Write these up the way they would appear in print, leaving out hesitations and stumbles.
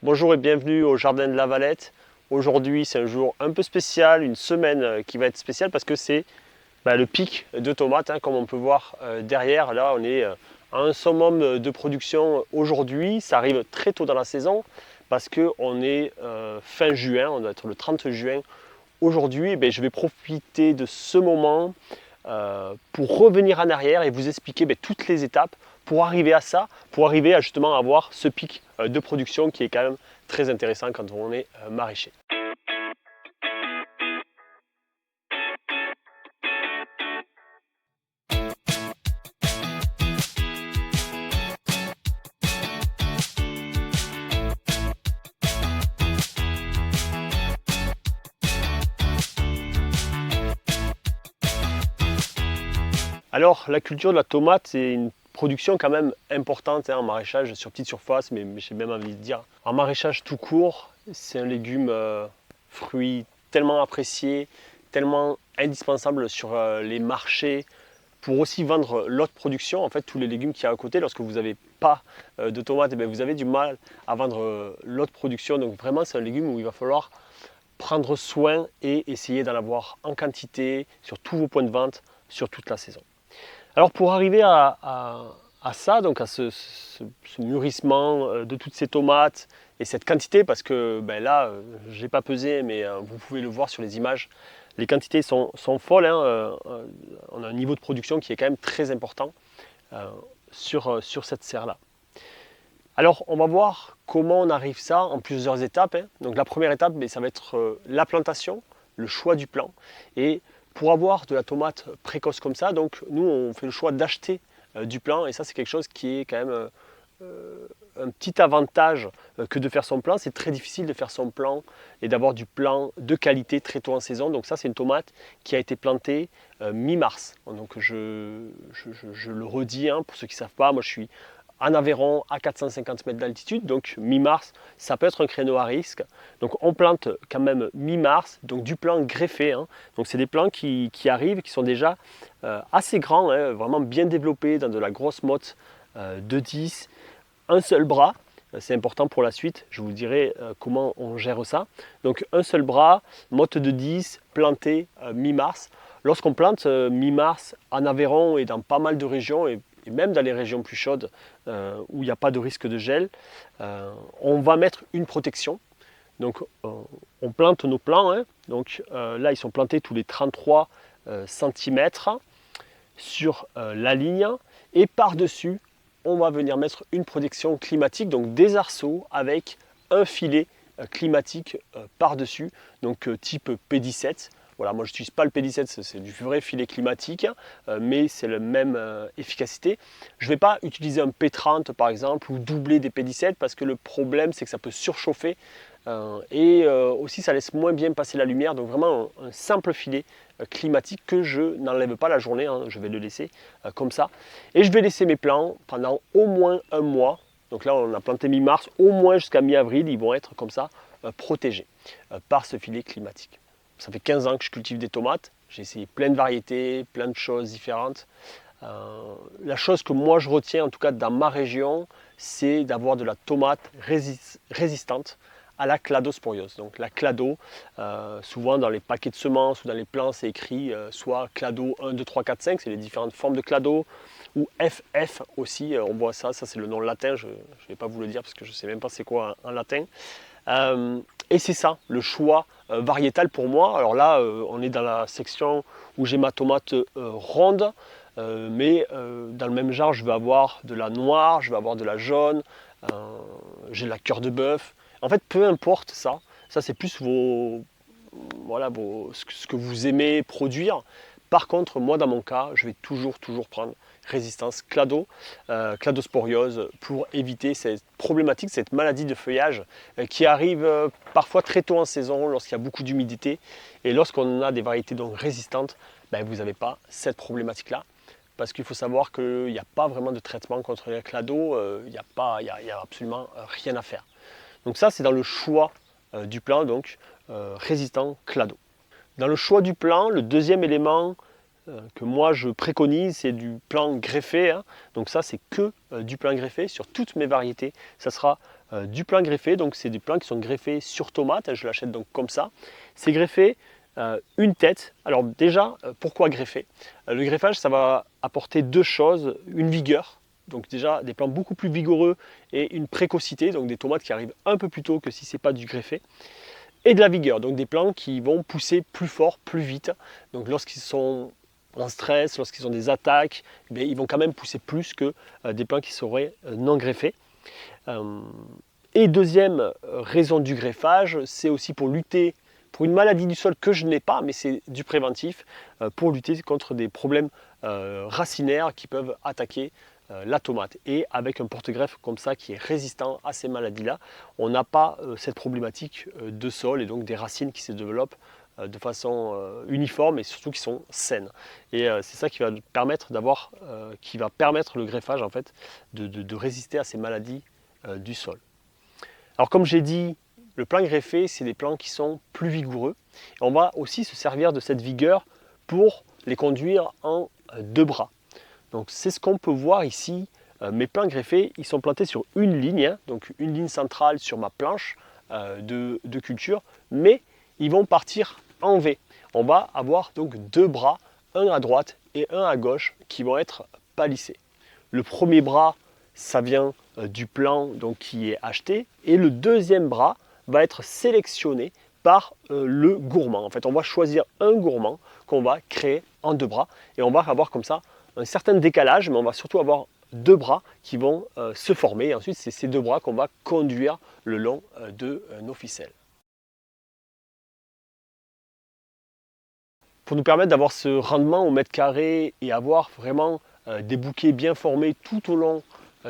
Bonjour et bienvenue au Jardin de la Valette. Aujourd'hui c'est un jour un peu spécial, une semaine qui va être spéciale parce que c'est le pic de tomates, comme on peut voir derrière. Là on est à un summum de production aujourd'hui, ça arrive très tôt dans la saison parce qu'on est fin juin, on doit être le 30 juin aujourd'hui. Je vais profiter de ce moment pour revenir en arrière et vous expliquer toutes les étapes pour arriver à ça, pour arriver à justement avoir ce pic de production qui est quand même très intéressant quand on est maraîcher. Alors la culture de la tomate, c'est une production quand même importante en maraîchage sur petite surface, mais j'ai même envie de dire en maraîchage tout court. C'est un légume fruit tellement apprécié, tellement indispensable sur les marchés pour aussi vendre l'autre production. En fait, tous les légumes qu'il y a à côté, lorsque vous n'avez pas de tomates, vous avez du mal à vendre l'autre production. Donc vraiment, c'est un légume où il va falloir prendre soin et essayer d'en avoir en quantité sur tous vos points de vente sur toute la saison. Alors pour arriver à ça, donc à ce mûrissement de toutes ces tomates et cette quantité, parce que là, je n'ai pas pesé, mais vous pouvez le voir sur les images, les quantités sont folles. On a un niveau de production qui est quand même très important sur cette serre-là. Alors on va voir comment on arrive ça en plusieurs étapes. Donc la première étape, ça va être la plantation, le choix du plant. Et pour avoir de la tomate précoce comme ça, donc nous on fait le choix d'acheter du plant, et ça c'est quelque chose qui est quand même un petit avantage que de faire son plant. C'est très difficile de faire son plant et d'avoir du plant de qualité très tôt en saison. Donc ça c'est une tomate qui a été plantée mi-mars. Donc je le redis, pour ceux qui ne savent pas, moi je suis en Aveyron à 450 mètres d'altitude, donc mi-mars, ça peut être un créneau à risque. Donc on plante quand même mi-mars, donc du plant greffé. Donc c'est des plants qui arrivent, qui sont déjà assez grands, vraiment bien développés dans de la grosse motte de 10, un seul bras. C'est important pour la suite, je vous dirai comment on gère ça. Donc un seul bras, motte de 10, planté mi-mars. Lorsqu'on plante mi-mars en Aveyron et dans pas mal de régions, et même dans les régions plus chaudes où il n'y a pas de risque de gel, on va mettre une protection. Donc on plante nos plants, donc là ils sont plantés tous les 33 cm sur la ligne, et par-dessus on va venir mettre une protection climatique, donc des arceaux avec un filet climatique par-dessus, donc type P17. Voilà, moi je n'utilise pas le P17, c'est du vrai filet climatique, mais c'est la même efficacité. Je ne vais pas utiliser un P30 par exemple, ou doubler des P17, parce que le problème c'est que ça peut surchauffer, et aussi ça laisse moins bien passer la lumière. Donc vraiment un simple filet climatique que je n'enlève pas la journée, je vais le laisser comme ça. Et je vais laisser mes plants pendant au moins un mois. Donc là on a planté mi-mars, au moins jusqu'à mi-avril, ils vont être comme ça protégés par ce filet climatique. Ça fait 15 ans que je cultive des tomates, j'ai essayé plein de variétés, plein de choses différentes. La chose que moi je retiens, en tout cas dans ma région, c'est d'avoir de la tomate résistante à la cladosporiose. Donc la clado, souvent dans les paquets de semences ou dans les plants, c'est écrit soit clado 1, 2, 3, 4, 5, c'est les différentes formes de clado, ou FF aussi, on voit ça c'est le nom latin, je ne vais pas vous le dire parce que je ne sais même pas c'est quoi en latin. Et c'est ça, le choix variétal pour moi. Alors là, on est dans la section où j'ai ma tomate ronde, mais dans le même genre, je vais avoir de la noire, je vais avoir de la jaune, j'ai la cœur de bœuf. En fait, peu importe ça c'est plus ce que vous aimez produire. Par contre, moi dans mon cas, je vais toujours prendre résistance clado, cladosporiose, pour éviter cette problématique, cette maladie de feuillage qui arrive parfois très tôt en saison lorsqu'il y a beaucoup d'humidité. Et lorsqu'on a des variétés donc résistantes, vous n'avez pas cette problématique-là. Parce qu'il faut savoir qu'il n'y a pas vraiment de traitement contre les clados, il n'y a absolument rien à faire. Donc ça, c'est dans le choix du plant, donc résistant clado. Dans le choix du plant, le deuxième élément que moi je préconise, c'est du plant greffé. Donc ça, c'est que du plant greffé sur toutes mes variétés. Ça sera du plan greffé. Donc c'est des plants qui sont greffés sur tomate. Je l'achète donc comme ça. C'est greffé une tête. Alors déjà, pourquoi greffer? Le greffage, ça va apporter deux choses. Une vigueur. Donc déjà des plants beaucoup plus vigoureux et une précocité. Donc des tomates qui arrivent un peu plus tôt que si ce n'est pas du greffé. Et de la vigueur. Donc des plants qui vont pousser plus fort, plus vite. Donc lorsqu'ils sont en stress, lorsqu'ils ont des attaques, eh ils vont quand même pousser plus que des plants qui seraient non greffés. Et deuxième raison du greffage, c'est aussi pour lutter pour une maladie du sol que je n'ai pas, mais c'est du préventif, pour lutter contre des problèmes racinaires qui peuvent attaquer la tomate. Et avec un porte-greffe comme ça qui est résistant à ces maladies-là, on n'a pas cette problématique de sol et donc des racines qui se développent de façon uniforme et surtout qui sont saines. Et c'est ça qui va permettre le greffage en fait de résister à ces maladies du sol. Alors comme j'ai dit, le plan greffé, c'est des plants qui sont plus vigoureux. Et on va aussi se servir de cette vigueur pour les conduire en deux bras. Donc c'est ce qu'on peut voir ici. Mes plants greffés, ils sont plantés sur une ligne, donc une ligne centrale sur ma planche de culture, mais ils vont partir en V. On va avoir donc deux bras, un à droite et un à gauche, qui vont être palissés. Le premier bras, ça vient du plan donc, qui est acheté, et le deuxième bras va être sélectionné par le gourmand. En fait, on va choisir un gourmand qu'on va créer en deux bras, et on va avoir comme ça un certain décalage, mais on va surtout avoir deux bras qui vont se former, et ensuite c'est ces deux bras qu'on va conduire le long de nos ficelles. Pour nous permettre d'avoir ce rendement au mètre carré et avoir vraiment des bouquets bien formés tout au long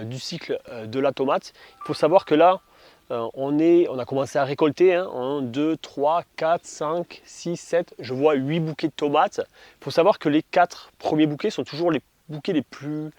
du cycle de la tomate, il faut savoir que là, on a commencé à récolter 1, 2, 3, 4, 5, 6, 7, je vois 8 bouquets de tomates. Il faut savoir que les 4 premiers bouquets sont toujours les bouquets les plus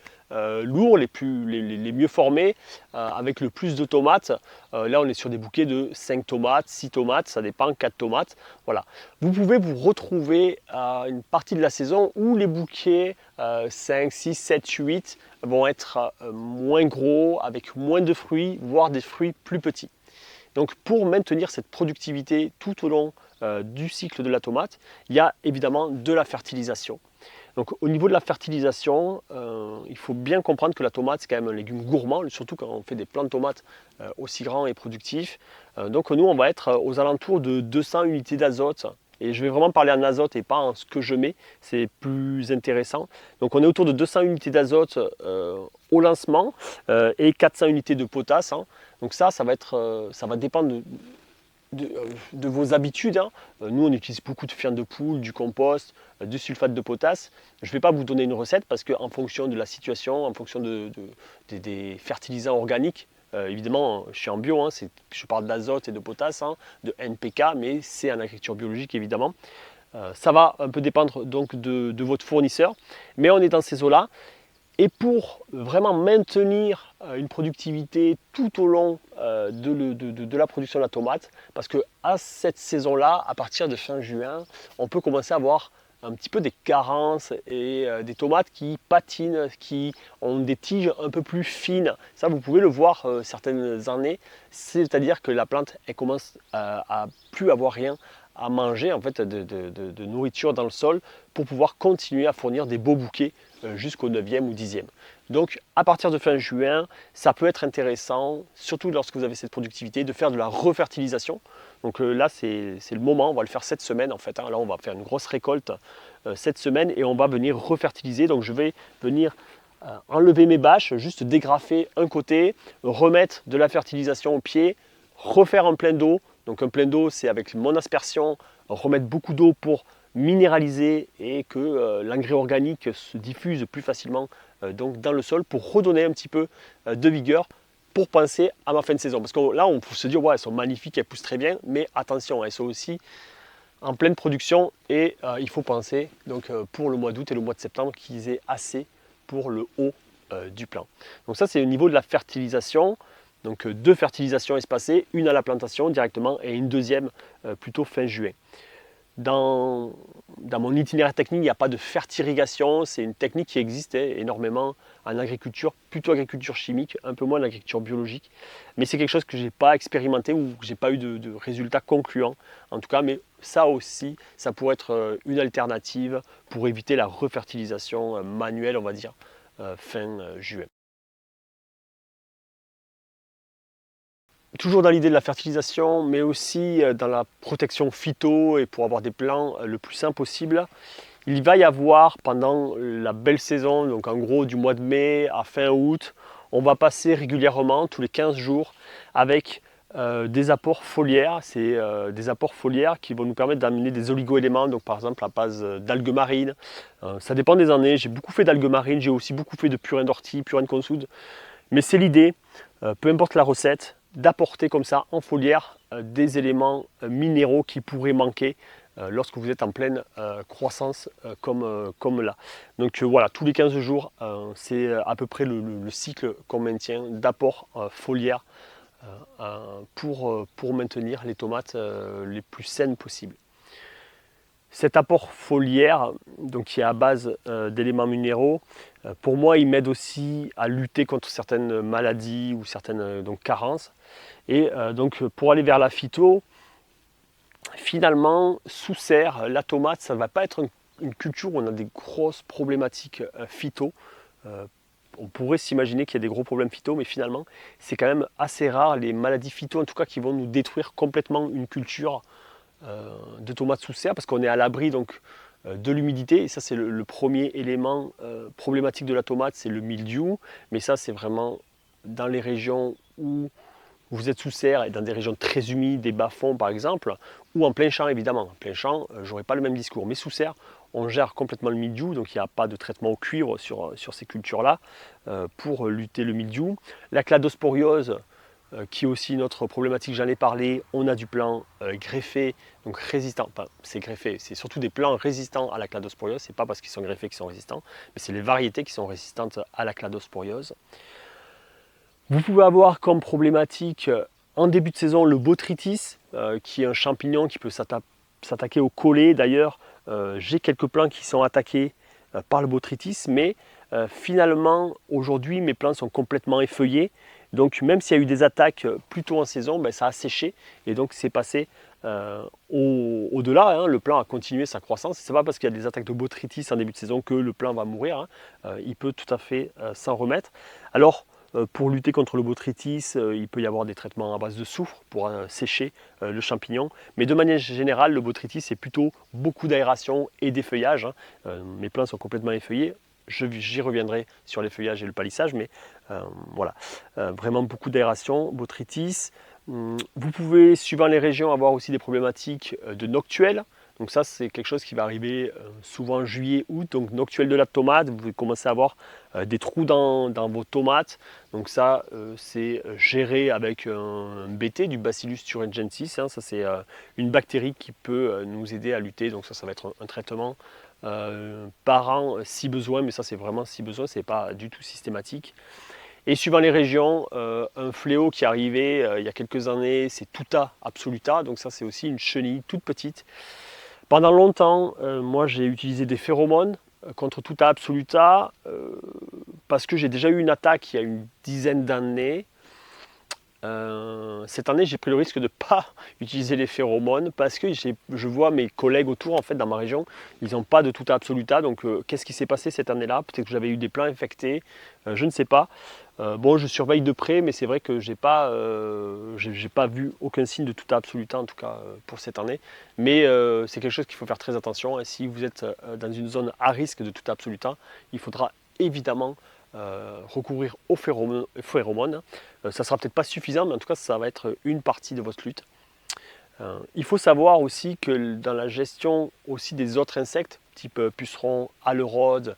lourds, les mieux formés, avec le plus de tomates. Là on est sur des bouquets de 5 tomates, 6 tomates, ça dépend, 4 tomates. Voilà. Vous pouvez vous retrouver à une partie de la saison où les bouquets 5, 6, 7, 8 vont être moins gros, avec moins de fruits, voire des fruits plus petits. Donc pour maintenir cette productivité tout au long du cycle de la tomate, il y a évidemment de la fertilisation. Donc au niveau de la fertilisation, il faut bien comprendre que la tomate c'est quand même un légume gourmand, surtout quand on fait des plants de tomates aussi grands et productifs. Donc nous on va être aux alentours de 200 unités d'azote. Et je vais vraiment parler en azote et pas en ce que je mets, c'est plus intéressant. Donc on est autour de 200 unités d'azote au lancement et 400 unités de potasse. Donc ça va dépendre de vos habitudes. Nous on utilise beaucoup de fientes de poule, du compost, du sulfate de potasse. Je ne vais pas vous donner une recette parce qu'en fonction de la situation, en fonction des fertilisants organiques, évidemment, je suis en bio, je parle d'azote et de potasse, de NPK, mais c'est en agriculture biologique évidemment. Ça va un peu dépendre donc de votre fournisseur, mais on est dans ces eaux-là. Et pour vraiment maintenir une productivité tout au long de la production de la tomate, parce qu'à cette saison-là, à partir de fin juin, on peut commencer à avoir un petit peu des carences et des tomates qui patinent, qui ont des tiges un peu plus fines. Ça, vous pouvez le voir certaines années, c'est-à-dire que la plante elle commence à plus avoir rien à manger en fait, de nourriture dans le sol pour pouvoir continuer à fournir des beaux bouquets jusqu'au 9e ou 10e. Donc à partir de fin juin, ça peut être intéressant, surtout lorsque vous avez cette productivité, de faire de la refertilisation. Donc là c'est le moment, on va le faire cette semaine en fait. Là on va faire une grosse récolte cette semaine et on va venir refertiliser. Donc je vais venir enlever mes bâches, juste dégrafer un côté, remettre de la fertilisation au pied, refaire un plein d'eau. Donc un plein d'eau c'est avec mon aspersion, remettre beaucoup d'eau pour minéraliser et que l'engrais organique se diffuse plus facilement donc dans le sol pour redonner un petit peu de vigueur pour penser à ma fin de saison. Parce que là, on peut se dire, ouais, elles sont magnifiques, elles poussent très bien, mais attention, elles sont aussi en pleine production et il faut penser donc, pour le mois d'août et le mois de septembre qu'ils aient assez pour le haut du plant. Donc ça, c'est au niveau de la fertilisation. Donc 2 fertilisations espacées, une à la plantation directement et une deuxième plutôt fin juin. Dans mon itinéraire technique, il n'y a pas de fertirrigation. C'est une technique qui existe énormément en agriculture, plutôt agriculture chimique, un peu moins l'agriculture biologique. Mais c'est quelque chose que je n'ai pas expérimenté ou que je n'ai pas eu de résultats concluants. En tout cas, mais ça aussi, ça pourrait être une alternative pour éviter la refertilisation manuelle, on va dire, fin juin. Toujours dans l'idée de la fertilisation, mais aussi dans la protection phyto et pour avoir des plants le plus sain possible. Il va y avoir pendant la belle saison, donc en gros du mois de mai à fin août, on va passer régulièrement, tous les 15 jours, avec des apports foliaires. C'est des apports foliaires qui vont nous permettre d'amener des oligo-éléments, donc par exemple à base d'algues marines. Ça dépend des années, j'ai beaucoup fait d'algues marines, j'ai aussi beaucoup fait de purin d'ortie, purin de consoude. Mais c'est l'idée, peu importe la recette, d'apporter comme ça en foliaire des éléments minéraux qui pourraient manquer lorsque vous êtes en pleine croissance comme là. Donc voilà, tous les 15 jours, c'est à peu près le cycle qu'on maintient d'apport foliaire pour maintenir les tomates les plus saines possibles. Cet apport foliaire, donc qui est à base d'éléments minéraux, pour moi, il m'aide aussi à lutter contre certaines maladies ou certaines carences. Et donc pour aller vers la phyto, finalement, sous serre, la tomate, ça ne va pas être une culture où on a des grosses problématiques phyto. On pourrait s'imaginer qu'il y a des gros problèmes phyto, mais finalement, c'est quand même assez rare les maladies phyto, en tout cas, qui vont nous détruire complètement une culture de tomates sous serre, parce qu'on est à l'abri donc de l'humidité. Et ça, c'est le premier élément problématique de la tomate, c'est le mildiou. Mais ça, c'est vraiment dans les régions où vous êtes sous serre et dans des régions très humides, des bas-fonds par exemple, ou en plein champ évidemment. En plein champ, j'aurais pas le même discours. Mais sous serre, on gère complètement le mildiou, donc il n'y a pas de traitement au cuivre sur ces cultures-là pour lutter le mildiou. La cladosporiose, qui est aussi une autre problématique, j'en ai parlé, on a du plant greffé, donc résistant, enfin c'est greffé, c'est surtout des plants résistants à la cladosporiose, c'est pas parce qu'ils sont greffés qu'ils sont résistants, mais c'est les variétés qui sont résistantes à la cladosporiose. Vous pouvez avoir comme problématique en début de saison le botrytis, qui est un champignon qui peut s'attaquer au collet. D'ailleurs, j'ai quelques plants qui sont attaqués par le botrytis, mais finalement aujourd'hui mes plants sont complètement effeuillés. Donc même s'il y a eu des attaques plus tôt en saison, ça a séché et donc c'est passé au-delà. Le plant a continué sa croissance. Ce n'est pas parce qu'il y a des attaques de botrytis en début de saison que le plant va mourir. Il peut tout à fait s'en remettre. Alors pour lutter contre le botrytis, il peut y avoir des traitements à base de soufre pour sécher le champignon. Mais de manière générale, le botrytis, c'est plutôt beaucoup d'aération et d'effeuillage. Mes plants sont complètement effeuillés. J'y reviendrai sur les feuillages et le palissage, mais voilà, vraiment beaucoup d'aération, botrytis. Vous pouvez, suivant les régions, avoir aussi des problématiques de noctuelle. Donc ça, c'est quelque chose qui va arriver souvent en juillet, août. Donc noctuelle de la tomate, vous pouvez commencer à avoir des trous dans vos tomates. Donc ça, c'est géré avec un BT, du Bacillus thuringiensis. Ça, c'est une bactérie qui peut nous aider à lutter. Donc ça va être un traitement par an si besoin, mais ça c'est vraiment si besoin, c'est pas du tout systématique. Et suivant les régions, un fléau qui est arrivé il y a quelques années, c'est Tuta absoluta. Donc ça c'est aussi une chenille toute petite. Pendant longtemps, moi j'ai utilisé des phéromones contre Tuta absoluta parce que j'ai déjà eu une attaque il y a une dizaine d'années. Cette année, j'ai pris le risque de ne pas utiliser les phéromones parce que je vois mes collègues autour, en fait, dans ma région, ils n'ont pas de Tuta absoluta. Donc, qu'est-ce qui s'est passé cette année-là? Peut-être que j'avais eu des plants infectés, je ne sais pas. Bon, je surveille de près, mais c'est vrai que j'ai pas vu aucun signe de Tuta absoluta, en tout cas pour cette année. Mais c'est quelque chose qu'il faut faire très attention. Et si vous êtes dans une zone à risque de Tuta absoluta, il faudra évidemment recourir aux phéromones. Ça sera peut-être pas suffisant, mais en tout cas ça va être une partie de votre lutte. Il faut savoir aussi que dans la gestion aussi des autres insectes, type pucerons, alerode,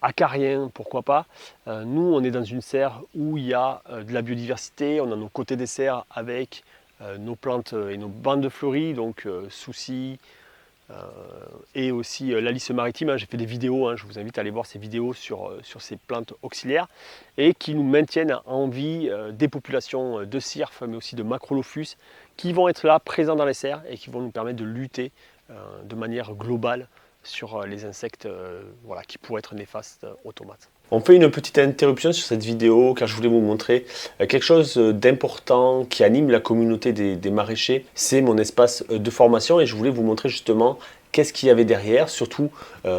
acariens, pourquoi pas, nous on est dans une serre où il y a de la biodiversité, on a nos côtés des serres avec nos plantes et nos bandes de fleuries, donc soucis, et aussi l'alice maritime. J'ai fait des vidéos, je vous invite à aller voir ces vidéos sur ces plantes auxiliaires et qui nous maintiennent en vie des populations de cirphes mais aussi de macrolophus qui vont être là présents dans les serres et qui vont nous permettre de lutter de manière globale sur les insectes voilà, qui pourraient être néfastes aux tomates. On fait une petite interruption sur cette vidéo car je voulais vous montrer quelque chose d'important qui anime la communauté des maraîchers. C'est mon espace de formation et je voulais vous montrer justement qu'est-ce qu'il y avait derrière, surtout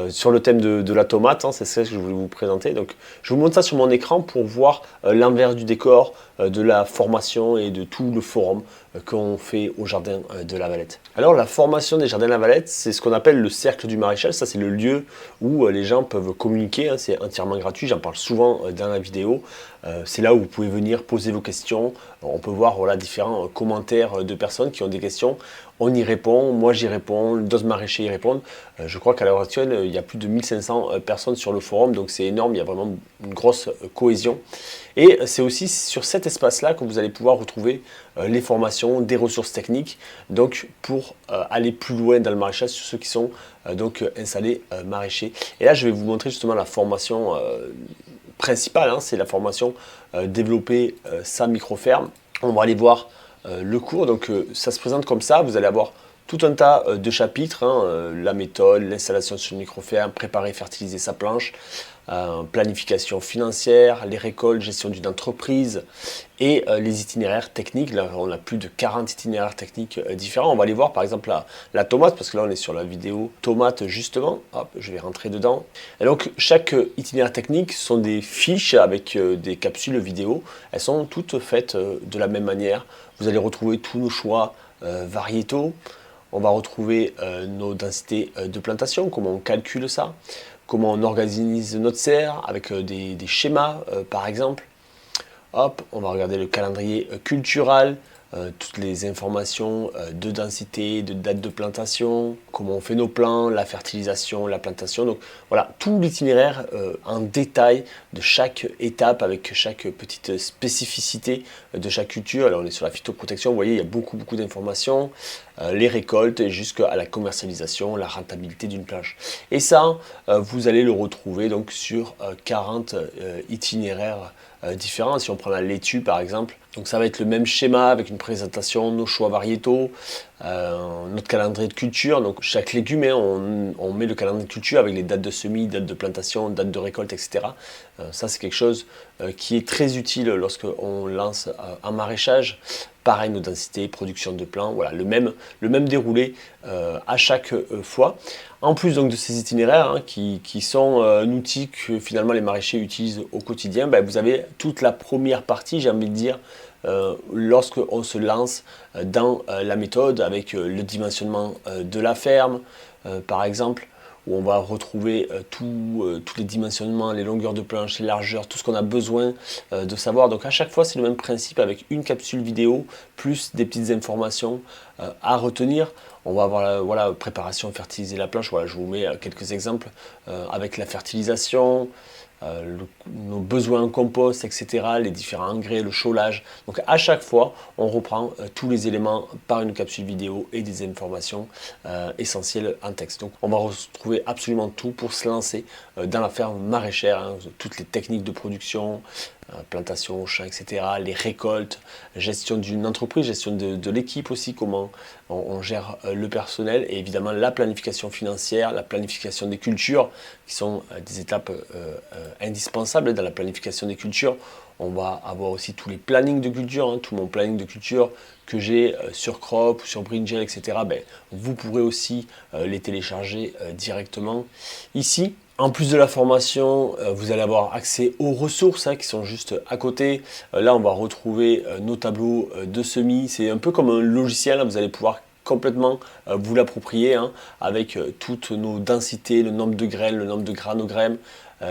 sur le thème de la tomate, hein, c'est ça que je voulais vous présenter. Donc, je vous montre ça sur mon écran pour voir l'envers du décor de la formation et de tout le forum qu'on fait au Jardin de la Valette. Alors, la formation des Jardins de la Valette, c'est ce qu'on appelle le cercle du maréchal. Ça, c'est le lieu où les gens peuvent communiquer, hein, c'est entièrement gratuit, j'en parle souvent dans la vidéo. C'est là où vous pouvez venir poser vos questions. On peut voir voilà, différents commentaires de personnes qui ont des questions. On y répond, moi j'y réponds, d'autres maraîchers y répondent. Je crois qu'à l'heure actuelle, il y a plus de 1500 personnes sur le forum, donc c'est énorme, il y a vraiment une grosse cohésion. Et c'est aussi sur cet espace-là que vous allez pouvoir retrouver les formations, des ressources techniques, donc pour aller plus loin dans le maraîchage sur ceux qui sont donc installés maraîchers. Et là, je vais vous montrer justement la formation principale, hein, c'est la formation développer sa micro-ferme. On va aller voir le cours, donc ça se présente comme ça, vous allez avoir tout un tas de chapitres, hein, la méthode, l'installation sur une micro-ferme, préparer, fertiliser sa planche, planification financière, les récoltes, gestion d'une entreprise et les itinéraires techniques. Là, on a plus de 40 itinéraires techniques différents. On va aller voir par exemple la tomate, parce que là on est sur la vidéo tomate justement. Hop, je vais rentrer dedans. Et donc chaque itinéraire technique sont des fiches avec des capsules vidéo. Elles sont toutes faites de la même manière. Vous allez retrouver tous nos choix variétaux. On va retrouver nos densités de plantation, comment on calcule ça, comment on organise notre serre avec des schémas par exemple. Hop, on va regarder le calendrier cultural, toutes les informations de densité, de date de plantation, comment on fait nos plants, la fertilisation, la plantation. Donc voilà, tout l'itinéraire en détail de chaque étape avec chaque petite spécificité de chaque culture. Alors on est sur la phytoprotection, vous voyez, il y a beaucoup d'informations, les récoltes jusqu'à la commercialisation, la rentabilité d'une plage. Et ça, vous allez le retrouver donc sur 40 itinéraires différents. Si on prend la laitue par exemple, donc ça va être le même schéma avec une présentation, nos choix variétaux, notre calendrier de culture. Donc chaque légume, hein, on met le calendrier de culture avec les dates de semis, dates de plantation, dates de récolte, etc. Ça c'est quelque chose qui est très utile lorsqu'on lance un maraîchage. Pareil, nos densités, production de plants, voilà, le même déroulé à chaque fois. En plus donc de ces itinéraires hein, qui sont un outil que finalement les maraîchers utilisent au quotidien, ben, vous avez toute la première partie, j'ai envie de dire, lorsqu'on se lance dans la méthode avec le dimensionnement de la ferme, par exemple, où on va retrouver tous les dimensionnements, les longueurs de planche, les largeurs, tout ce qu'on a besoin de savoir. Donc à chaque fois, c'est le même principe avec une capsule vidéo, plus des petites informations à retenir. On va avoir voilà, préparation, fertiliser la planche. Voilà, je vous mets quelques exemples avec la fertilisation, nos besoins en compost, etc., les différents engrais, le chaulage. Donc à chaque fois, on reprend tous les éléments par une capsule vidéo et des informations essentielles en texte. Donc on va retrouver absolument tout pour se lancer dans la ferme maraîchère, hein, toutes les techniques de production, plantation au champ, etc., les récoltes, gestion d'une entreprise, gestion de l'équipe aussi, comment on gère le personnel et évidemment la planification financière, la planification des cultures qui sont des étapes indispensables dans la planification des cultures. On va avoir aussi tous les plannings de culture, hein, tout mon planning de culture que j'ai sur Crop, sur Brinjel, etc. Ben, vous pourrez aussi les télécharger directement ici. En plus de la formation, vous allez avoir accès aux ressources hein, qui sont juste à côté. Là, on va retrouver nos tableaux de semis. C'est un peu comme un logiciel, hein, vous allez pouvoir complètement vous l'approprier hein, avec toutes nos densités, le nombre de graines, le nombre de granogrammes,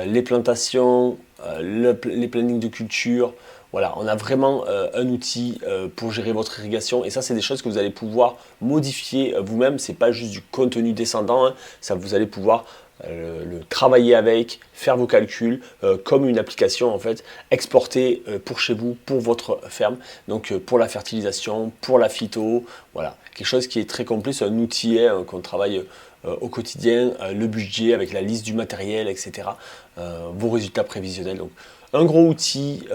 les plantations, les plannings de culture. Voilà, on a vraiment un outil pour gérer votre irrigation et ça c'est des choses que vous allez pouvoir modifier vous-même. C'est pas juste du contenu descendant, hein, ça vous allez pouvoir le travailler avec, faire vos calculs comme une application en fait, exporter pour chez vous, pour votre ferme, donc pour la fertilisation, pour la phyto, voilà, quelque chose qui est très complet, c'est un outil hein, qu'on travaille au quotidien, le budget avec la liste du matériel, etc., vos résultats prévisionnels. Donc, un gros outil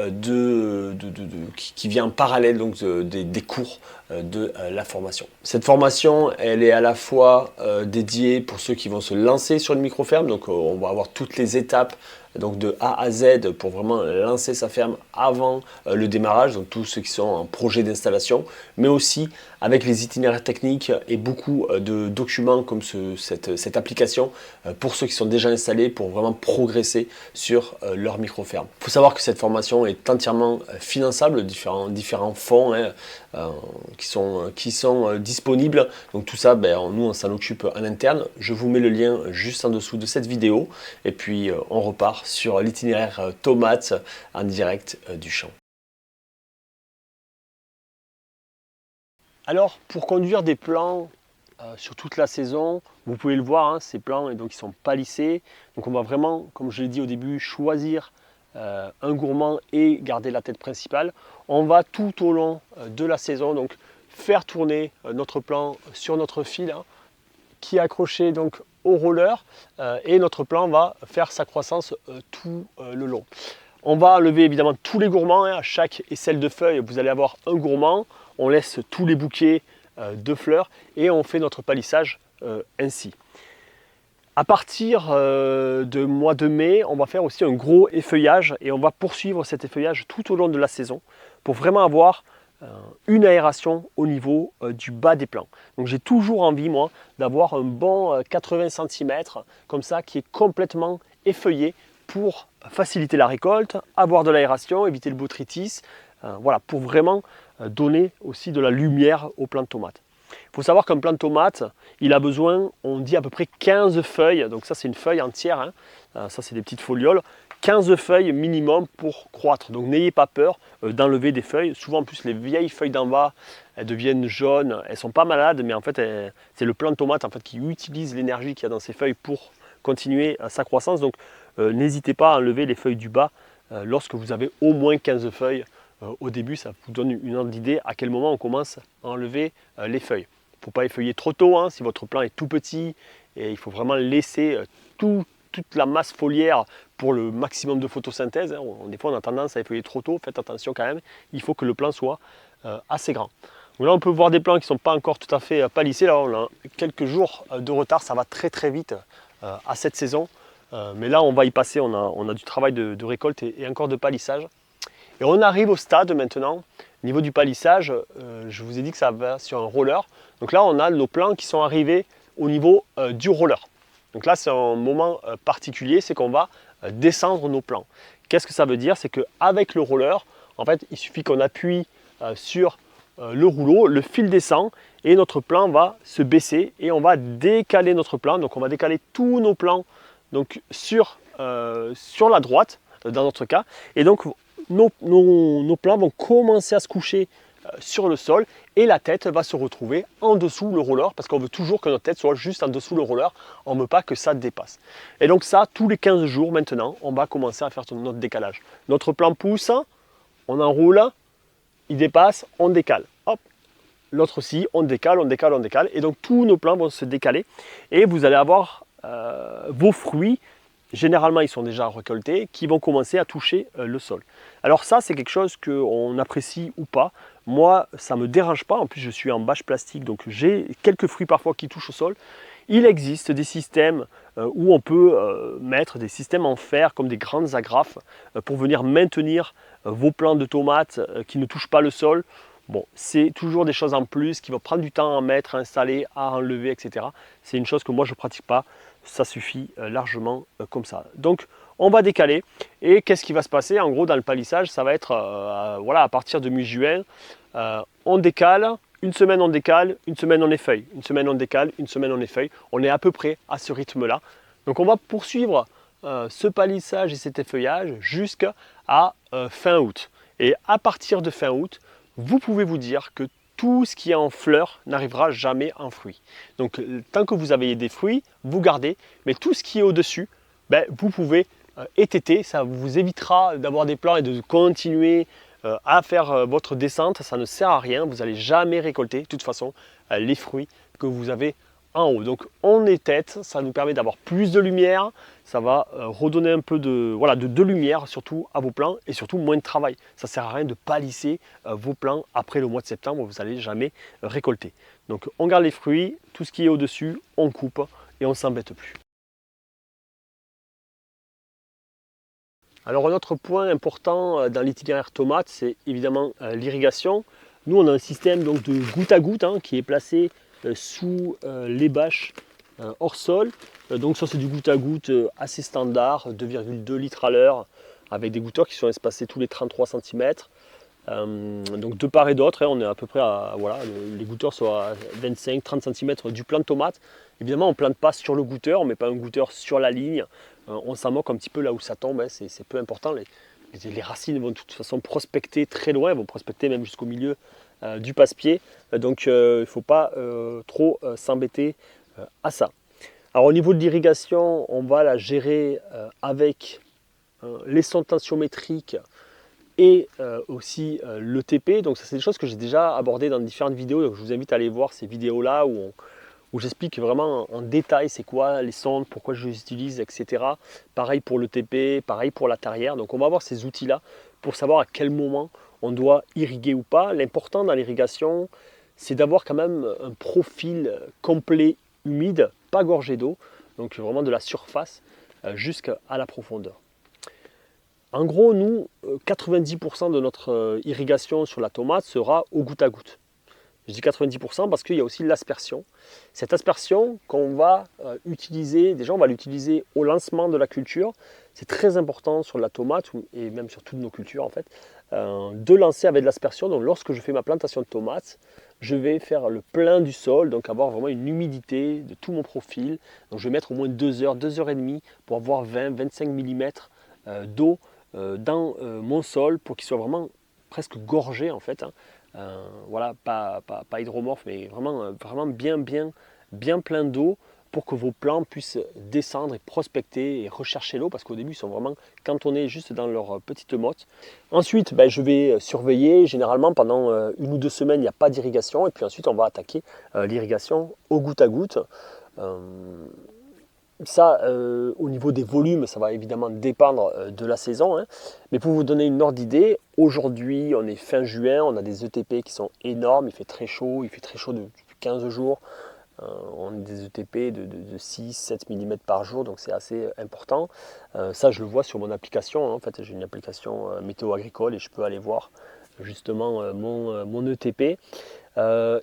qui vient en parallèle donc, des cours de la formation. Cette formation, elle est à la fois dédiée pour ceux qui vont se lancer sur une micro-ferme, donc on va avoir toutes les étapes donc de A à Z pour vraiment lancer sa ferme avant le démarrage, donc tous ceux qui sont en projet d'installation, mais aussi avec les itinéraires techniques et beaucoup de documents comme cette application pour ceux qui sont déjà installés pour vraiment progresser sur leur micro-ferme. Il faut savoir que cette formation est entièrement finançable, différents fonds qui sont disponibles. Donc tout ça, nous on s'en occupe en interne. Je vous mets le lien juste en dessous de cette vidéo et puis on repart sur l'itinéraire tomate en direct du champ. Alors pour conduire des plants sur toute la saison, vous pouvez le voir, hein, ces plants donc, ils sont palissés. Donc on va vraiment, comme je l'ai dit au début, choisir un gourmand et garder la tête principale. On va tout au long de la saison donc faire tourner notre plant sur notre fil hein, qui est accroché donc au roller et notre plant va faire sa croissance tout le long. On va enlever évidemment tous les gourmands, hein, à chaque aisselle de feuilles vous allez avoir un gourmand, on laisse tous les bouquets de fleurs et on fait notre palissage ainsi. À partir de mois de mai, on va faire aussi un gros effeuillage et on va poursuivre cet effeuillage tout au long de la saison pour vraiment avoir une aération au niveau du bas des plants. Donc j'ai toujours envie moi d'avoir un bon 80 cm comme ça qui est complètement effeuillé pour faciliter la récolte, avoir de l'aération, éviter le botrytis, voilà, pour vraiment donner aussi de la lumière aux plants de tomates. Il faut savoir qu'un plant de tomate, il a besoin, on dit à peu près 15 feuilles, donc ça c'est une feuille entière, hein, ça c'est des petites folioles, 15 feuilles minimum pour croître. Donc n'ayez pas peur d'enlever des feuilles. Souvent en plus les vieilles feuilles d'en bas, elles deviennent jaunes, elles ne sont pas malades, mais en fait c'est le plant de tomate en fait, qui utilise l'énergie qu'il y a dans ces feuilles pour continuer sa croissance. Donc n'hésitez pas à enlever les feuilles du bas lorsque vous avez au moins 15 feuilles. Au début, ça vous donne une ordre d'idée à quel moment on commence à enlever les feuilles. Il ne faut pas effeuiller trop tôt, hein, si votre plant est tout petit, et il faut vraiment laisser toute la masse foliaire pour le maximum de photosynthèse. Hein. Des fois, on a tendance à effeuiller trop tôt, faites attention quand même, il faut que le plant soit assez grand. Donc là, on peut voir des plants qui ne sont pas encore tout à fait palissés. Là, on a quelques jours de retard, ça va très très vite à cette saison. Mais là, on va y passer, on a du travail de récolte et encore de palissage. Et on arrive au stade maintenant, au niveau du palissage, je vous ai dit que ça va sur un roller. Donc là, on a nos plants qui sont arrivés au niveau du roller. Donc là, c'est un moment particulier, c'est qu'on va descendre nos plants. Qu'est-ce que ça veut dire? C'est qu'avec le roller, en fait, il suffit qu'on appuie sur le rouleau, le fil descend et notre plant va se baisser et on va décaler notre plant. Donc on va décaler tous nos plants donc, sur la droite, dans notre cas. Et donc, nos plants vont commencer à se coucher sur le sol et la tête va se retrouver en dessous le roller parce qu'on veut toujours que notre tête soit juste en dessous le roller, on ne veut pas que ça dépasse. Et donc ça, tous les 15 jours maintenant, on va commencer à faire notre décalage. Notre plant pousse, on enroule, il dépasse, on décale. Hop, l'autre aussi, on décale, on décale, on décale. Et donc tous nos plants vont se décaler et vous allez avoir vos fruits. Généralement, ils sont déjà récoltés, qui vont commencer à toucher le sol. Alors ça, c'est quelque chose qu'on apprécie ou pas. Moi, ça ne me dérange pas. En plus, je suis en bâche plastique, donc j'ai quelques fruits parfois qui touchent au sol. Il existe des systèmes où on peut mettre des systèmes en fer, comme des grandes agrafes, pour venir maintenir vos plants de tomates qui ne touchent pas le sol. Bon, c'est toujours des choses en plus qui vont prendre du temps à mettre, à installer, à enlever, etc. C'est une chose que moi, je ne pratique pas. Ça suffit largement comme ça. Donc on va décaler et qu'est-ce qui va se passer en gros dans le palissage? Ça va être voilà, à partir de mi-juin, on décale, une semaine on décale, une semaine on effeuille, une semaine on décale, une semaine on effeuille. On est à peu près à ce rythme-là. Donc on va poursuivre ce palissage et cet effeuillage jusqu'à fin août. Et à partir de fin août, vous pouvez vous dire que tout ce qui est en fleurs n'arrivera jamais en fruits. Donc tant que vous avez des fruits, vous gardez, mais tout ce qui est au-dessus, vous pouvez étêter, ça vous évitera d'avoir des plants et de continuer à faire votre descente, ça ne sert à rien, vous n'allez jamais récolter de toute façon les fruits que vous avez en haut. Donc on étête, ça nous permet d'avoir plus de lumière, ça va redonner un peu de lumière surtout à vos plants et surtout moins de travail. Ça ne sert à rien de palisser vos plants après le mois de septembre, vous n'allez jamais récolter. Donc on garde les fruits, tout ce qui est au-dessus, on coupe et on ne s'embête plus. Alors un autre point important dans l'itinéraire tomate, c'est évidemment l'irrigation. Nous on a un système donc, de goutte à goutte qui est placé sous les bâches hors sol. Donc ça c'est du goutte à goutte assez standard, 2,2 litres à l'heure, avec des goutteurs qui sont espacés tous les 33 cm. Donc de part et d'autre, on est à peu près à, voilà, les goutteurs sont à 25-30 cm du plant de tomate. Évidemment on ne plante pas sur le goutteur, on ne met pas un goutteur sur la ligne. On s'en moque un petit peu là où ça tombe, c'est peu important. Les racines vont de toute façon prospecter très loin, elles vont prospecter même jusqu'au milieu du passe-pied. Donc il ne faut pas trop s'embêter à ça. Alors au niveau de l'irrigation, on va la gérer avec les sondes tensiométriques et aussi l'ETP. Donc ça c'est des choses que j'ai déjà abordées dans différentes vidéos. Donc je vous invite à aller voir ces vidéos-là où j'explique vraiment en détail c'est quoi les sondes, pourquoi je les utilise, etc. Pareil pour l'ETP, pareil pour la tarière. Donc on va avoir ces outils-là pour savoir à quel moment on doit irriguer ou pas. L'important dans l'irrigation, c'est d'avoir quand même un profil complet humide, pas gorgé d'eau, donc vraiment de la surface jusqu'à la profondeur. En gros, nous, 90% de notre irrigation sur la tomate sera au goutte à goutte. Je dis 90% parce qu'il y a aussi l'aspersion. Cette aspersion qu'on va utiliser, déjà on va l'utiliser au lancement de la culture. C'est très important sur la tomate et même sur toutes nos cultures en fait, de lancer avec de l'aspersion. Donc lorsque je fais ma plantation de tomates, je vais faire le plein du sol, donc avoir vraiment une humidité de tout mon profil. Donc je vais mettre au moins 2 heures, 2 heures et demie pour avoir 20-25 mm d'eau dans mon sol pour qu'il soit vraiment presque gorgé en fait. Voilà, pas hydromorphe, mais vraiment bien plein d'eau pour que vos plants puissent descendre et prospecter et rechercher l'eau parce qu'au début ils sont vraiment cantonnés juste dans leur petite motte. Ensuite je vais surveiller, généralement pendant 1 ou 2 semaines il n'y a pas d'irrigation et puis ensuite on va attaquer l'irrigation au goutte à goutte. Ça, au niveau des volumes, ça va évidemment dépendre de la saison. Mais pour vous donner une ordre d'idée, aujourd'hui, on est fin juin, on a des ETP qui sont énormes, il fait très chaud depuis 15 jours. On a des ETP de 6-7 mm par jour, donc c'est assez important. Ça, je le vois sur mon application. En fait, j'ai une application météo agricole et je peux aller voir justement mon ETP.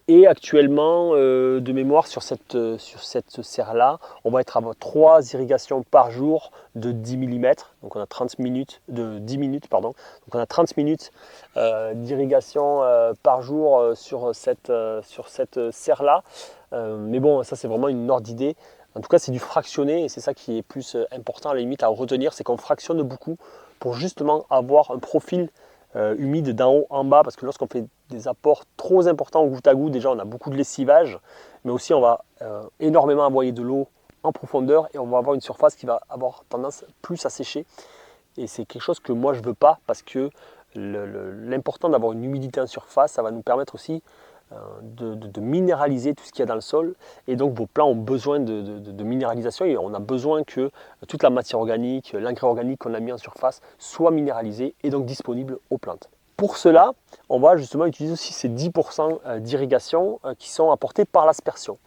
Et actuellement, de mémoire, sur cette serre-là, on va être à 3 irrigations par jour de 10 mm. Donc on a 30 minutes, de 10 minutes, pardon. Donc on a 30 minutes d'irrigation par jour sur cette serre-là. Mais bon, ça c'est vraiment une ordre d'idée. En tout cas, c'est du fractionné et c'est ça qui est plus important à la limite à retenir, c'est qu'on fractionne beaucoup pour justement avoir un profil humide d'en haut en bas, parce que lorsqu'on fait des apports trop importants au goutte à goutte, déjà on a beaucoup de lessivage, mais aussi on va énormément envoyer de l'eau en profondeur et on va avoir une surface qui va avoir tendance plus à sécher. Et c'est quelque chose que moi je ne veux pas parce que l'important d'avoir une humidité en surface, ça va nous permettre aussi de minéraliser tout ce qu'il y a dans le sol. Et donc vos plants ont besoin de minéralisation et on a besoin que toute la matière organique, l'engrais organique qu'on a mis en surface soit minéralisé et donc disponible aux plantes. Pour cela, on va justement utiliser aussi ces 10% d'irrigation qui sont apportés par l'aspersion.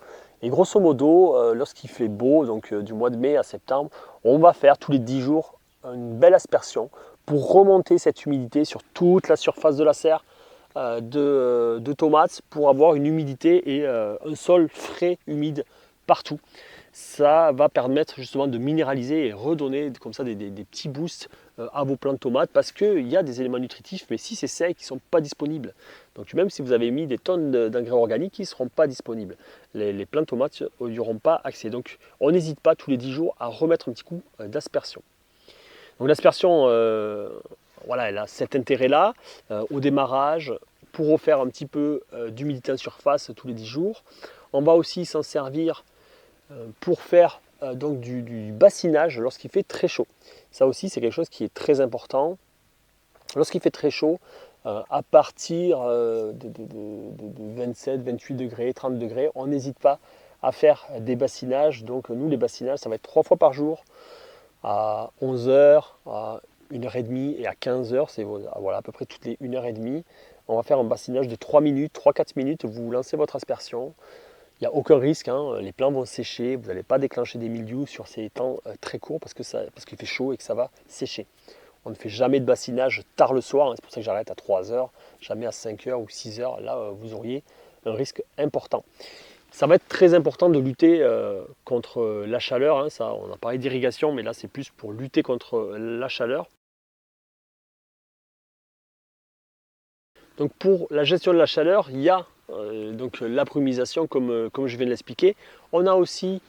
Et grosso modo, lorsqu'il fait beau, donc du mois de mai à septembre, on va faire tous les 10 jours une belle aspersion pour remonter cette humidité sur toute la surface de la serre de tomates pour avoir une humidité et un sol frais, humide partout. Ça va permettre justement de minéraliser et redonner comme ça des petits boosts à vos plants de tomates parce qu'il y a des éléments nutritifs, mais si c'est sec, ils ne sont pas disponibles. Donc même si vous avez mis des tonnes d'engrais organiques, ils ne seront pas disponibles. Les plants de tomates n'y auront pas accès. Donc on n'hésite pas tous les 10 jours à remettre un petit coup d'aspersion. Donc l'aspersion, voilà, elle a cet intérêt-là au démarrage pour refaire un petit peu d'humidité en surface tous les 10 jours. On va aussi s'en servir pour faire donc du bassinage lorsqu'il fait très chaud. Ça aussi, c'est quelque chose qui est très important. Lorsqu'il fait très chaud, à partir de 27, 28 degrés, 30 degrés, on n'hésite pas à faire des bassinages. Donc nous, les bassinages, ça va être 3 fois par jour, à 11 heures, à 1h30 et à 15 heures. C'est voilà, à peu près toutes les 1h30. On va faire un bassinage de 3 minutes, 3-4 minutes. Vous lancez votre aspersion. Il n'y a aucun risque, hein. Les plants vont sécher. Vous n'allez pas déclencher des mildious sur ces temps très courts parce qu'il fait chaud et que ça va sécher. On ne fait jamais de bassinage tard le soir, hein. C'est pour ça que j'arrête à 3 heures, jamais à 5 heures ou 6 heures. Là, vous auriez un risque important. Ça va être très important de lutter contre la chaleur, hein. Ça, on a parlé d'irrigation, mais là c'est plus pour lutter contre la chaleur. Donc pour la gestion de la chaleur, il y a donc l'abrumisation comme je viens de l'expliquer. On a aussi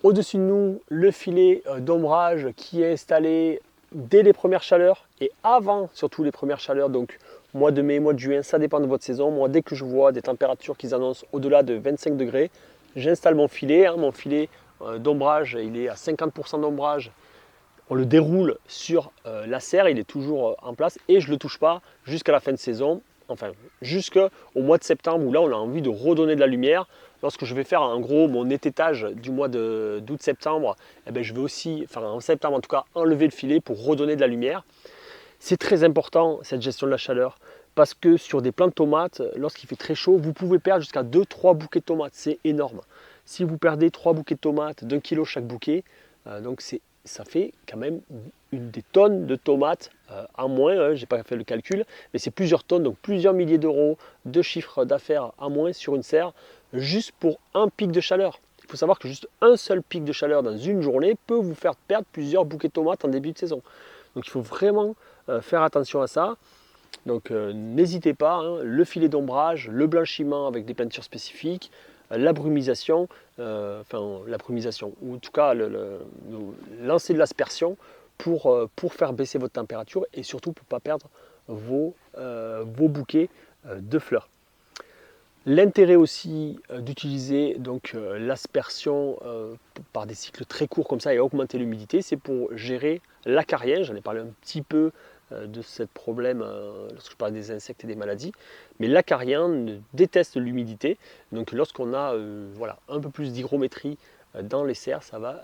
au-dessus de nous le filet d'ombrage qui est installé dès les premières chaleurs et avant surtout les premières chaleurs, donc mois de mai, mois de juin, ça dépend de votre saison. Moi, dès que je vois des températures qui annoncent au-delà de 25 degrés, j'installe mon filet. Hein. Mon filet d'ombrage, il est à 50% d'ombrage. On le déroule sur la serre, il est toujours en place et je ne le touche pas jusqu'à la fin de saison, enfin jusqu'au mois de septembre où là on a envie de redonner de la lumière. Lorsque je vais faire en gros mon étêtage du mois d'août-septembre, eh bien, je vais aussi, enfin en septembre en tout cas, enlever le filet pour redonner de la lumière. C'est très important cette gestion de la chaleur parce que sur des plants de tomates, lorsqu'il fait très chaud, vous pouvez perdre jusqu'à 2-3 bouquets de tomates, c'est énorme. Si vous perdez 3 bouquets de tomates d'1 kg chaque bouquet, donc ça fait quand même des tonnes de tomates en moins, hein, je n'ai pas fait le calcul, mais c'est plusieurs tonnes, donc plusieurs milliers d'euros de chiffre d'affaires en moins sur une serre, juste pour un pic de chaleur. Il faut savoir que juste un seul pic de chaleur dans une journée peut vous faire perdre plusieurs bouquets de tomates en début de saison. Donc il faut vraiment faire attention à ça. Donc n'hésitez pas, hein, le filet d'ombrage, le blanchiment avec des peintures spécifiques, l'abrumisation, ou en tout cas lancer de l'aspersion pour faire baisser votre température et surtout pour ne pas perdre vos bouquets de fleurs. L'intérêt aussi d'utiliser donc l'aspersion par des cycles très courts comme ça et augmenter l'humidité, c'est pour gérer l'acarien. J'en ai parlé un petit peu de ce problème lorsque je parlais des insectes et des maladies, mais l'acarien déteste l'humidité. Donc lorsqu'on a un peu plus d'hygrométrie dans les serres, ça va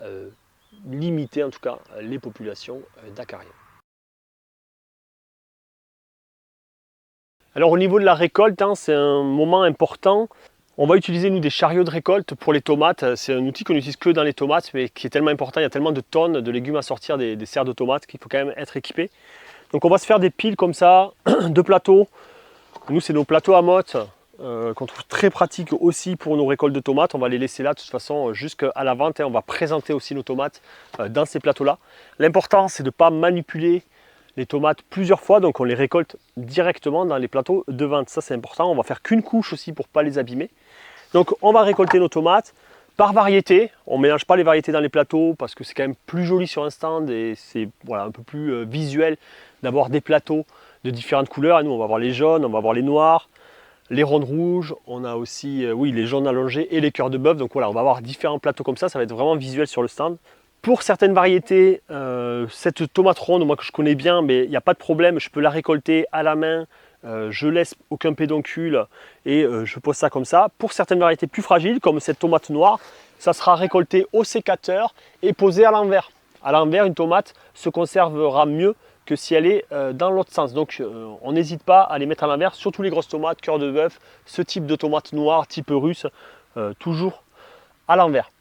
limiter en tout cas les populations d'acariens. Alors au niveau de la récolte, hein, c'est un moment important. On va utiliser nous des chariots de récolte pour les tomates. C'est un outil qu'on n'utilise que dans les tomates, mais qui est tellement important. Il y a tellement de tonnes de légumes à sortir des serres de tomates qu'il faut quand même être équipé. Donc on va se faire des piles comme ça, de plateaux. Nous c'est nos plateaux à motte qu'on trouve très pratiques aussi pour nos récoltes de tomates. On va les laisser là de toute façon jusqu'à la vente. On va présenter aussi nos tomates dans ces plateaux-là. L'important c'est de ne pas manipuler les tomates plusieurs fois, donc on les récolte directement dans les plateaux de vente. Ça c'est important, on va faire qu'une couche aussi pour ne pas les abîmer. Donc on va récolter nos tomates par variété. On ne mélange pas les variétés dans les plateaux parce que c'est quand même plus joli sur un stand et c'est un peu plus visuel d'avoir des plateaux de différentes couleurs. Et nous on va avoir les jaunes, on va avoir les noirs, les rondes rouges, on a aussi les jaunes allongés et les cœurs de bœuf. Donc voilà, on va avoir différents plateaux comme ça va être vraiment visuel sur le stand. Pour certaines variétés, cette tomate ronde, moi que je connais bien, mais il n'y a pas de problème, je peux la récolter à la main, je laisse aucun pédoncule et je pose ça comme ça. Pour certaines variétés plus fragiles, comme cette tomate noire, ça sera récolté au sécateur et posé à l'envers. À l'envers, une tomate se conservera mieux que si elle est dans l'autre sens. Donc on n'hésite pas à les mettre à l'envers, surtout les grosses tomates, cœur de bœuf, ce type de tomate noire, type russe, toujours à l'envers.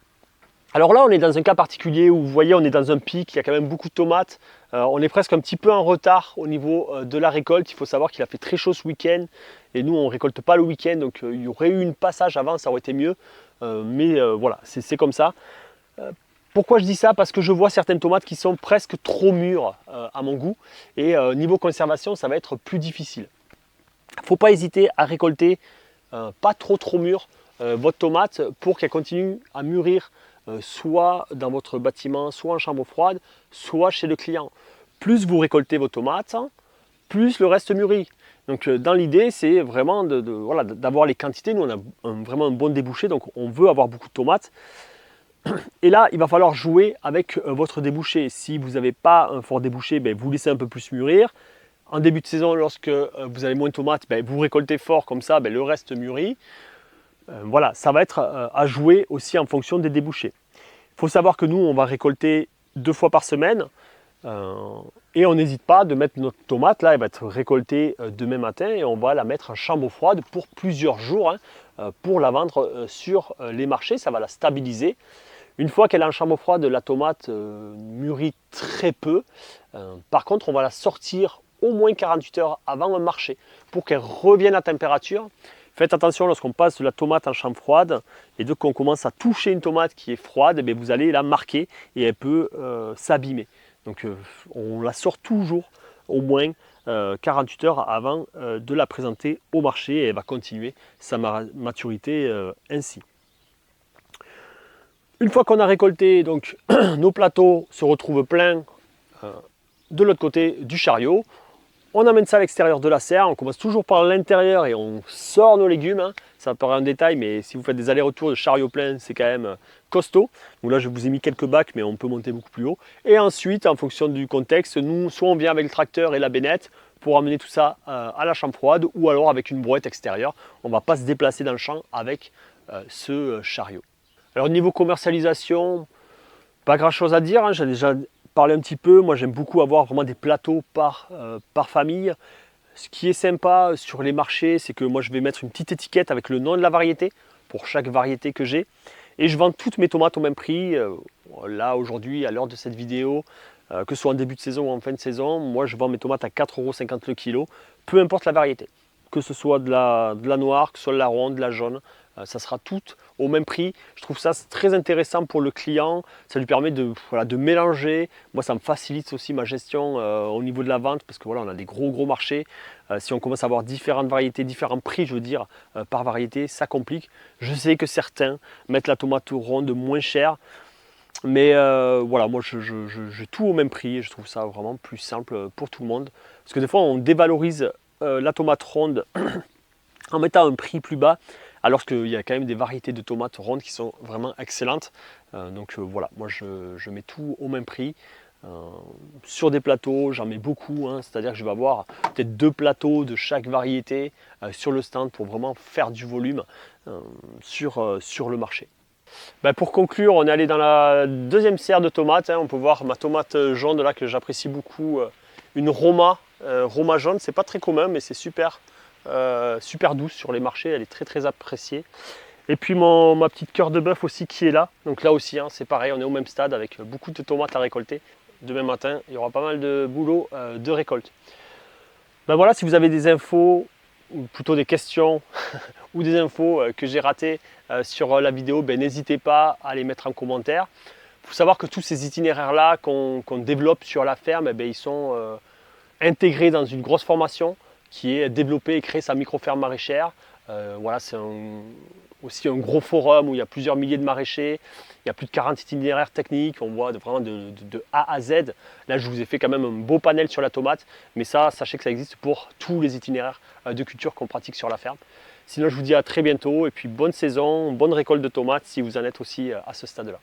Alors là, on est dans un cas particulier où vous voyez, on est dans un pic, il y a quand même beaucoup de tomates. On est presque un petit peu en retard au niveau de la récolte. Il faut savoir qu'il a fait très chaud ce week-end et nous, on ne récolte pas le week-end. Donc il y aurait eu une passage avant, ça aurait été mieux. Mais voilà, c'est comme ça. Pourquoi je dis ça? Parce que je vois certaines tomates qui sont presque trop mûres à mon goût. Et niveau conservation, ça va être plus difficile. Il ne faut pas hésiter à récolter pas trop mûre votre tomate pour qu'elle continue à mûrir. Soit dans votre bâtiment, soit en chambre froide, soit chez le client. Plus vous récoltez vos tomates, plus le reste mûrit. Donc dans l'idée, c'est vraiment d'avoir les quantités. Nous, on a vraiment un bon débouché, donc on veut avoir beaucoup de tomates. Et là, il va falloir jouer avec votre débouché. Si vous n'avez pas un fort débouché, vous laissez un peu plus mûrir. En début de saison, lorsque vous avez moins de tomates, vous récoltez fort, comme ça, le reste mûrit. Voilà, ça va être à jouer aussi en fonction des débouchés. Il faut savoir que nous, on va récolter 2 fois par semaine. Et on n'hésite pas de mettre notre tomate, là elle va être récoltée demain matin et on va la mettre en chambre froide pour plusieurs jours pour la vendre sur les marchés, ça va la stabiliser. Une fois qu'elle est en chambre froide, la tomate mûrit très peu. Par contre, on va la sortir au moins 48 heures avant un marché pour qu'elle revienne à température. Faites attention lorsqu'on passe de la tomate en chambre froide et dès qu'on commence à toucher une tomate qui est froide, eh vous allez la marquer et elle peut s'abîmer. Donc on la sort toujours au moins 48 heures avant de la présenter au marché et elle va continuer sa maturité ainsi. Une fois qu'on a récolté, donc nos plateaux se retrouvent pleins de l'autre côté du chariot. On amène ça à l'extérieur de la serre, on commence toujours par l'intérieur et on sort nos légumes. Ça paraît un détail, mais si vous faites des allers-retours de chariot plein, c'est quand même costaud. Donc là, je vous ai mis quelques bacs, mais on peut monter beaucoup plus haut. Et ensuite, en fonction du contexte, nous, soit on vient avec le tracteur et la bennette pour amener tout ça à la chambre froide, ou alors avec une brouette extérieure. On ne va pas se déplacer dans le champ avec ce chariot. Alors niveau commercialisation, pas grand chose à dire, j'ai déjà parlé un petit peu. Moi j'aime beaucoup avoir vraiment des plateaux par famille. Ce qui est sympa sur les marchés, c'est que moi je vais mettre une petite étiquette avec le nom de la variété pour chaque variété que j'ai. Et je vends toutes mes tomates au même prix. Là aujourd'hui, à l'heure de cette vidéo, que ce soit en début de saison ou en fin de saison, moi je vends mes tomates à 4,50 € le kilo, peu importe la variété. Que ce soit de la noire, que ce soit de la ronde, de la jaune, ça sera toutes au même prix. Je trouve ça très intéressant pour le client, ça lui permet de mélanger. Moi ça me facilite aussi ma gestion au niveau de la vente parce que voilà, on a des gros marchés. Si on commence à avoir différentes variétés, différents prix je veux dire par variété, ça complique. Je sais que certains mettent la tomate ronde moins chère, mais voilà, moi j'ai tout au même prix et je trouve ça vraiment plus simple pour tout le monde. Parce que des fois on dévalorise la tomate ronde en mettant un prix plus bas, alors qu'il y a quand même des variétés de tomates rondes qui sont vraiment excellentes. Donc voilà, moi je mets tout au même prix. Sur des plateaux, j'en mets beaucoup, c'est-à-dire que je vais avoir peut-être 2 plateaux de chaque variété sur le stand pour vraiment faire du volume sur le marché. Pour conclure, on est allé dans la deuxième serre de tomates. On peut voir ma tomate jaune là que j'apprécie beaucoup, une Roma jaune. C'est pas très commun, mais c'est super douce sur les marchés. Elle est très appréciée. Et puis ma petite cœur de bœuf aussi qui est là. Donc là aussi, c'est pareil, on est au même stade avec beaucoup de tomates à récolter. Demain matin, il y aura pas mal de boulot de récolte. Voilà, si vous avez des infos, ou plutôt des questions ou des infos que j'ai ratées sur la vidéo, n'hésitez pas à les mettre en commentaire. Il faut savoir que tous ces itinéraires-là qu'on développe sur la ferme, ils sont intégrés dans une grosse formation qui est développer et créer sa micro-ferme maraîchère. Voilà, c'est aussi un gros forum où il y a plusieurs milliers de maraîchers. Il y a plus de 40 itinéraires techniques, on voit vraiment de A à Z. Là, je vous ai fait quand même un beau panel sur la tomate, mais ça, sachez que ça existe pour tous les itinéraires de culture qu'on pratique sur la ferme. Sinon, je vous dis à très bientôt et puis bonne saison, bonne récolte de tomates si vous en êtes aussi à ce stade-là.